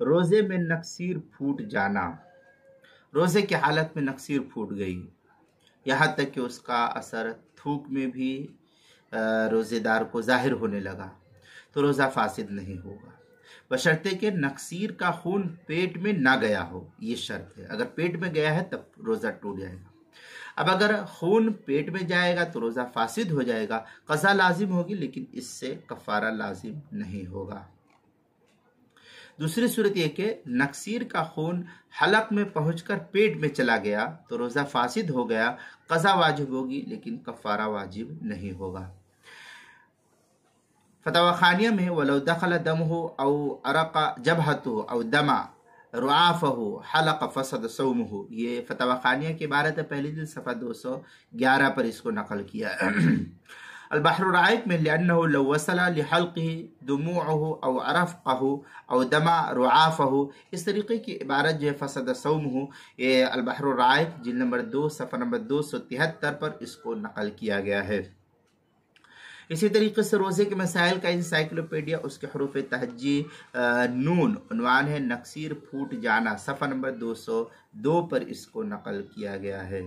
روزے میں نکسیر پھوٹ جانا، روزے کی حالت میں نکسیر پھوٹ گئی، یہاں تک کہ اس کا اثر تھوک میں بھی روزے دار کو ظاہر ہونے لگا تو روزہ فاسد نہیں ہوگا، بشرطے کہ نکسیر کا خون پیٹ میں نہ گیا ہو، یہ شرط ہے۔ اگر پیٹ میں گیا ہے تب روزہ ٹوٹ جائے گا۔ اب اگر خون پیٹ میں جائے گا تو روزہ فاسد ہو جائے گا، قضا لازم ہوگی لیکن اس سے کفارہ لازم نہیں ہوگا۔ دوسری صورت یہ کہ نکسیر کا خون حلق میں پہنچ کر پیٹ میں چلا گیا تو روزہ فاسد ہو گیا، قضا واجب ہوگی لیکن کفارہ واجب نہیں ہوگا۔ فتاوی خانیہ میں وَلَوْ دَخَلَ دَمُهُ أَوْ أَرَقَ جَبْهَتُهُ أَوْ دَمَ رُعَافَهُ حَلَقَ فَسَدَ صَوْمُهُ، یہ فتاوی خانیہ کی عبارت ہے، پہلی جلد صفحہ 211 پر اس کو نقل کیا۔ البحر الرائق میں لِأَنَّهُ لَوْ وَصَلَ لِحَلْقِهِ دُمُوعُهُ أَوْ عَرَفْقَهُ أَوْ دَمَ رُعَافَهُ، اس طریقے کی عبارت جو ہے فَسَدَ صَوْمُهُ، یہ البحر الرائق جلد نمبر 2 صفحہ نمبر 273 پر اس کو نقل کیا گیا ہے۔ اسی طریقے سے روزے کے مسائل کا انسائکلوپیڈیا، اس کے حروف تہجی نون، عنوان ہے نکسیر پھوٹ جانا، صفحہ نمبر 202 پر اس کو نقل کیا گیا ہے۔